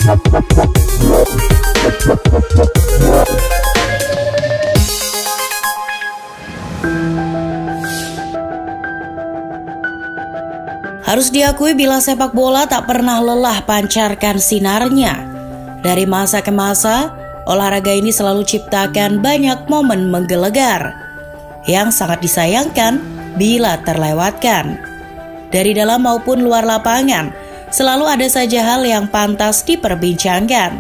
Harus diakui bila sepak bola tak pernah lelah pancarkan sinarnya. Dari masa ke masa, olahraga ini selalu ciptakan banyak momen menggelegar yang sangat disayangkan bila terlewatkan. Dari dalam maupun luar lapangan, selalu ada saja hal yang pantas diperbincangkan.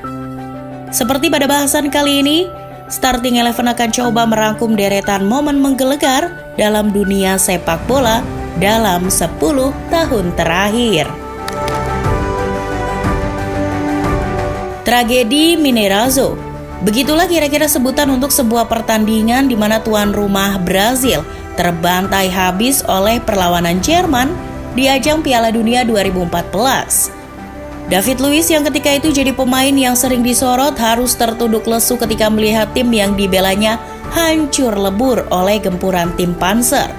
Seperti pada bahasan kali ini, Starting Eleven akan coba merangkum deretan momen menggelegar dalam dunia sepak bola dalam 10 tahun terakhir. Tragedi Mineirazo. Begitulah kira-kira sebutan untuk sebuah pertandingan di mana tuan rumah Brazil terbantai habis oleh perlawanan Jerman di ajang Piala Dunia 2014. David Luiz yang ketika itu jadi pemain yang sering disorot harus tertunduk lesu ketika melihat tim yang dibelanya hancur lebur oleh gempuran tim Panzer.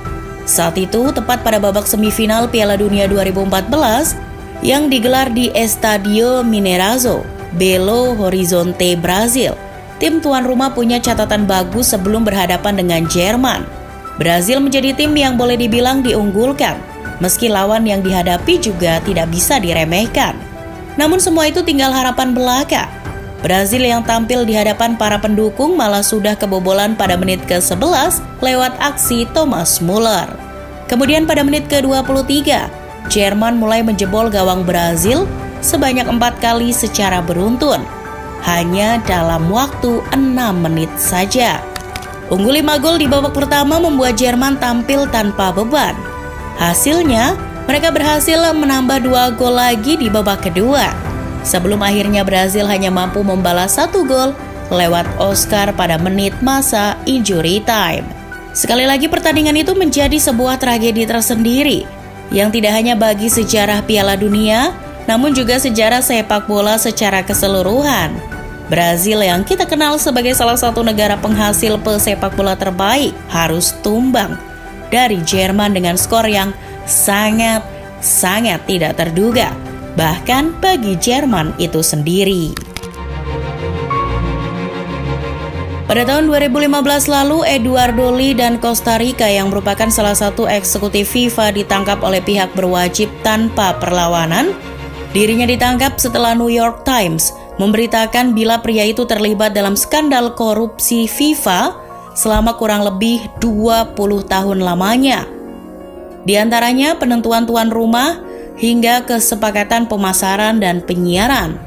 Saat itu, tepat pada babak semifinal Piala Dunia 2014 yang digelar di Estádio Mineirazo, Belo Horizonte, Brazil, tim tuan rumah punya catatan bagus sebelum berhadapan dengan Jerman. Brazil menjadi tim yang boleh dibilang diunggulkan, meski lawan yang dihadapi juga tidak bisa diremehkan. Namun semua itu tinggal harapan belaka. Brazil yang tampil di hadapan para pendukung malah sudah kebobolan pada menit ke-11 lewat aksi Thomas Müller. Kemudian pada menit ke-23, Jerman mulai menjebol gawang Brazil sebanyak 4 kali secara beruntun, hanya dalam waktu 6 menit saja. Unggul 5 gol di babak pertama membuat Jerman tampil tanpa beban. Hasilnya, mereka berhasil menambah 2 gol lagi di babak kedua. Sebelum akhirnya Brazil hanya mampu membalas 1 gol lewat Oscar pada menit masa injury time. Sekali lagi pertandingan itu menjadi sebuah tragedi tersendiri yang tidak hanya bagi sejarah Piala Dunia, namun juga sejarah sepak bola secara keseluruhan. Brazil yang kita kenal sebagai salah satu negara penghasil pesepak bola terbaik harus tumbang dari Jerman dengan skor yang sangat tidak terduga, bahkan bagi Jerman itu sendiri. Pada tahun 2015 lalu, Eduardo Lee dan Costa Rica yang merupakan salah satu eksekutif FIFA ditangkap oleh pihak berwajib tanpa perlawanan. Dirinya ditangkap setelah New York Times memberitakan bila pria itu terlibat dalam skandal korupsi FIFA selama kurang lebih 20 tahun lamanya. Di antaranya penentuan tuan rumah hingga kesepakatan pemasaran dan penyiaran.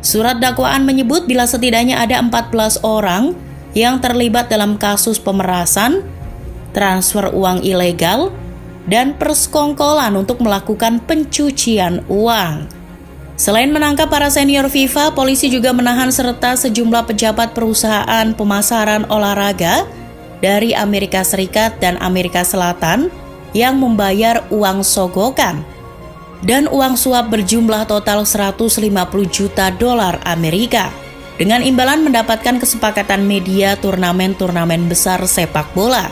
Surat dakwaan menyebut bila setidaknya ada 14 orang yang terlibat dalam kasus pemerasan, transfer uang ilegal, dan persekongkolan untuk melakukan pencucian uang. Selain menangkap para senior FIFA, polisi juga menahan serta sejumlah pejabat perusahaan pemasaran olahraga dari Amerika Serikat dan Amerika Selatan yang membayar uang sogokan dan uang suap berjumlah total 150 juta dolar Amerika dengan imbalan mendapatkan kesepakatan media turnamen-turnamen besar sepak bola.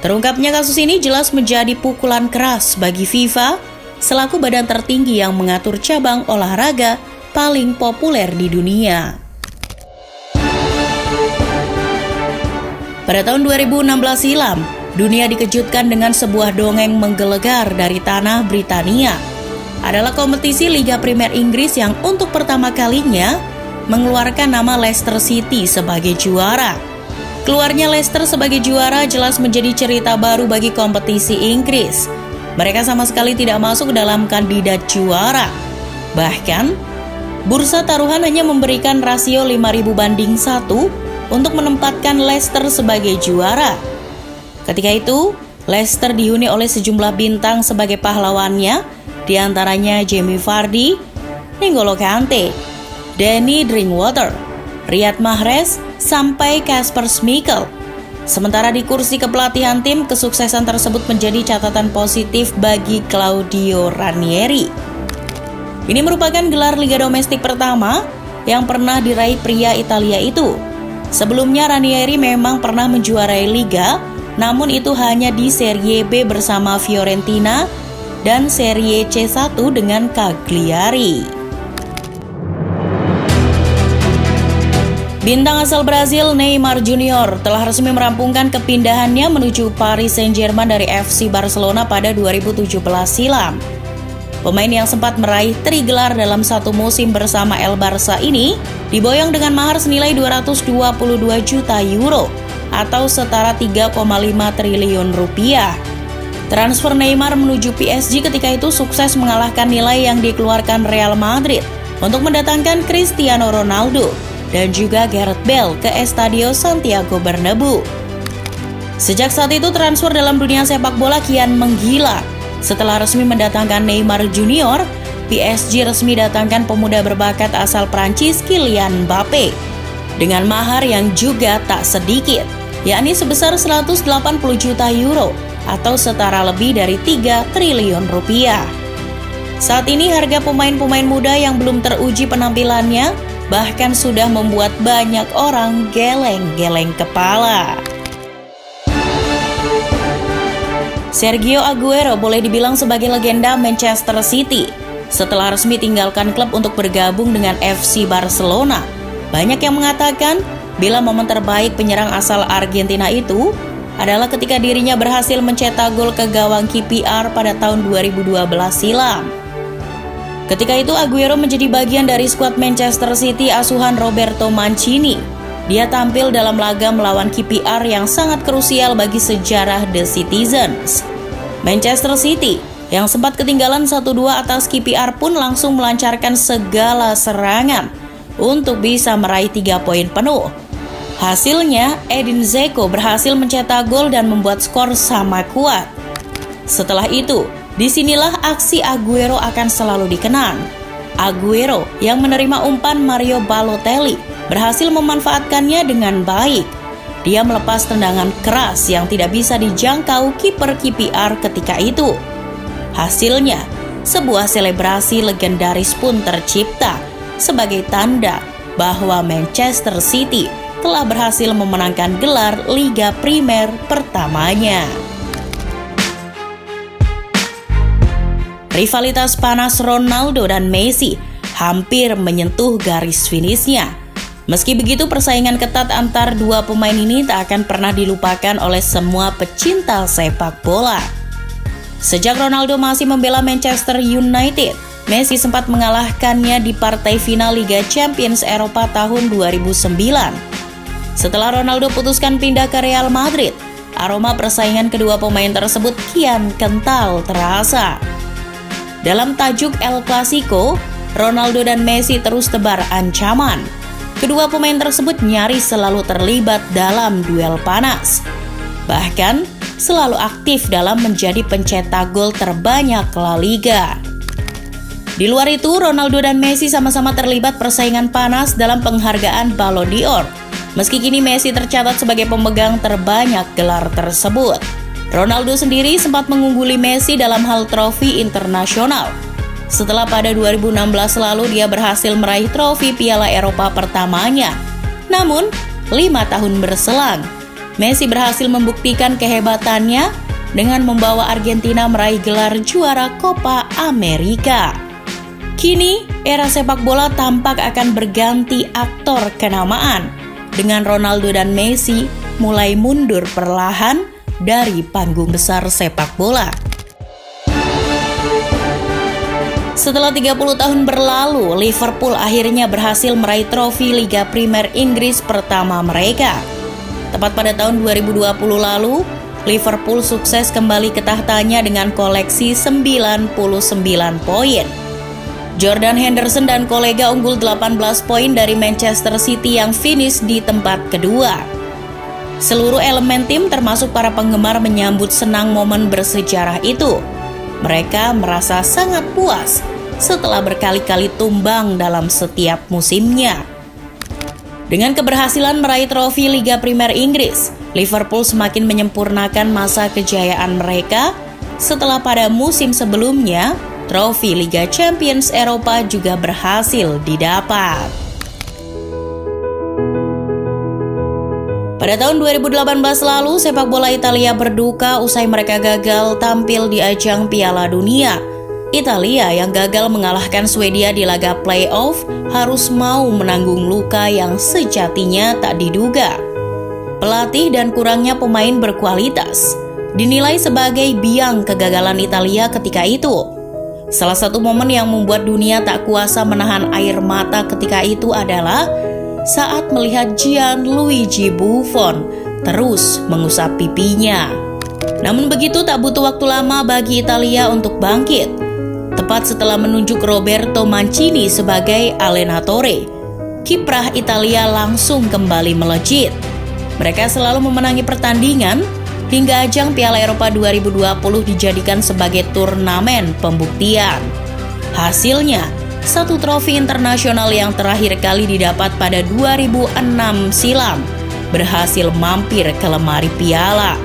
Terungkapnya kasus ini jelas menjadi pukulan keras bagi FIFA selaku badan tertinggi yang mengatur cabang olahraga paling populer di dunia. Pada tahun 2016 silam, dunia dikejutkan dengan sebuah dongeng menggelegar dari tanah Britania. Adalah kompetisi Liga Premier Inggris yang untuk pertama kalinya mengeluarkan nama Leicester City sebagai juara. Keluarnya Leicester sebagai juara jelas menjadi cerita baru bagi kompetisi Inggris. Mereka sama sekali tidak masuk dalam kandidat juara. Bahkan, bursa taruhan hanya memberikan rasio 5.000 banding 1 untuk menempatkan Leicester sebagai juara. Ketika itu, Leicester dihuni oleh sejumlah bintang sebagai pahlawannya, di antaranya Jamie Vardy, N'Golo Kante, Danny Drinkwater, Riyad Mahrez, sampai Kasper Schmeichel. Sementara di kursi kepelatihan tim, kesuksesan tersebut menjadi catatan positif bagi Claudio Ranieri. Ini merupakan gelar Liga Domestik pertama yang pernah diraih pria Italia itu. Sebelumnya Ranieri memang pernah menjuarai Liga, namun itu hanya di Serie B bersama Fiorentina dan Serie C1 dengan Cagliari. Bintang asal Brazil Neymar Junior telah resmi merampungkan kepindahannya menuju Paris Saint-Germain dari FC Barcelona pada 2017 silam. Pemain yang sempat meraih 3 gelar dalam satu musim bersama El Barça ini diboyong dengan mahar senilai 222 juta euro atau setara 3,5 triliun rupiah. Transfer Neymar menuju PSG ketika itu sukses mengalahkan nilai yang dikeluarkan Real Madrid untuk mendatangkan Cristiano Ronaldo dan juga Gareth Bale ke Estadio Santiago Bernabeu. Sejak saat itu transfer dalam dunia sepak bola kian menggila. Setelah resmi mendatangkan Neymar Junior, PSG resmi datangkan pemuda berbakat asal Prancis Kylian Mbappe dengan mahar yang juga tak sedikit, yakni sebesar 180 juta euro atau setara lebih dari 3 triliun rupiah. Saat ini harga pemain-pemain muda yang belum teruji penampilannya bahkan sudah membuat banyak orang geleng-geleng kepala. Sergio Aguero boleh dibilang sebagai legenda Manchester City. Setelah resmi tinggalkan klub untuk bergabung dengan FC Barcelona, banyak yang mengatakan bila momen terbaik penyerang asal Argentina itu adalah ketika dirinya berhasil mencetak gol ke gawang KPR pada tahun 2012 silam. Ketika itu Aguero menjadi bagian dari skuad Manchester City asuhan Roberto Mancini. Dia tampil dalam laga melawan KPR yang sangat krusial bagi sejarah The Citizens. Manchester City yang sempat ketinggalan 1-2 atas KPR pun langsung melancarkan segala serangan untuk bisa meraih 3 poin penuh. Hasilnya, Edin Dzeko berhasil mencetak gol dan membuat skor sama kuat. Setelah itu, disinilah aksi Aguero akan selalu dikenang. Aguero yang menerima umpan Mario Balotelli berhasil memanfaatkannya dengan baik. Dia melepas tendangan keras yang tidak bisa dijangkau kiper KPR ketika itu. Hasilnya, sebuah selebrasi legendaris pun tercipta sebagai tanda bahwa Manchester City telah berhasil memenangkan gelar Liga Primer pertamanya. Rivalitas panas Ronaldo dan Messi hampir menyentuh garis finishnya. Meski begitu, persaingan ketat antar dua pemain ini tak akan pernah dilupakan oleh semua pecinta sepak bola. Sejak Ronaldo masih membela Manchester United, Messi sempat mengalahkannya di partai final Liga Champions Eropa tahun 2009. Setelah Ronaldo putuskan pindah ke Real Madrid, aroma persaingan kedua pemain tersebut kian kental terasa. Dalam tajuk El Clasico, Ronaldo dan Messi terus tebar ancaman. Kedua pemain tersebut nyaris selalu terlibat dalam duel panas. Bahkan, selalu aktif dalam menjadi pencetak gol terbanyak La Liga. Di luar itu, Ronaldo dan Messi sama-sama terlibat persaingan panas dalam penghargaan Ballon d'Or. Meski kini Messi tercatat sebagai pemegang terbanyak gelar tersebut, Ronaldo sendiri sempat mengungguli Messi dalam hal trofi internasional. Setelah pada 2016 lalu dia berhasil meraih trofi Piala Eropa pertamanya. Namun, 5 tahun berselang, Messi berhasil membuktikan kehebatannya dengan membawa Argentina meraih gelar juara Copa America. Kini, era sepak bola tampak akan berganti aktor kenamaan, dengan Ronaldo dan Messi mulai mundur perlahan dari panggung besar sepak bola. Setelah 30 tahun berlalu, Liverpool akhirnya berhasil meraih trofi Liga Primer Inggris pertama mereka. Tepat pada tahun 2020 lalu, Liverpool sukses kembali ke tahtanya dengan koleksi 99 poin. Jordan Henderson dan kolega unggul 18 poin dari Manchester City yang finish di tempat kedua. Seluruh elemen tim termasuk para penggemar menyambut senang momen bersejarah itu. Mereka merasa sangat puas setelah berkali-kali tumbang dalam setiap musimnya. Dengan keberhasilan meraih trofi Liga Primer Inggris, Liverpool semakin menyempurnakan masa kejayaan mereka. Setelah pada musim sebelumnya, trofi Liga Champions Eropa juga berhasil didapat. Pada tahun 2018 lalu, sepak bola Italia berduka usai mereka gagal tampil di ajang Piala Dunia. Italia yang gagal mengalahkan Swedia di laga playoff harus mau menanggung luka yang sejatinya tak diduga. Pelatih dan kurangnya pemain berkualitas dinilai sebagai biang kegagalan Italia ketika itu. Salah satu momen yang membuat dunia tak kuasa menahan air mata ketika itu adalah saat melihat Gianluigi Buffon terus mengusap pipinya. Namun begitu tak butuh waktu lama bagi Italia untuk bangkit. Tepat setelah menunjuk Roberto Mancini sebagai allenatore, kiprah Italia langsung kembali melejit. Mereka selalu memenangi pertandingan hingga ajang Piala Eropa 2020 dijadikan sebagai turnamen pembuktian. Hasilnya, satu trofi internasional yang terakhir kali didapat pada 2006 silam berhasil mampir ke lemari piala.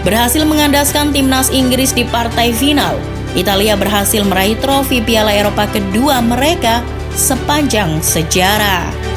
Berhasil mengandaskan timnas Inggris di partai final, Italia berhasil meraih trofi Piala Eropa kedua mereka sepanjang sejarah.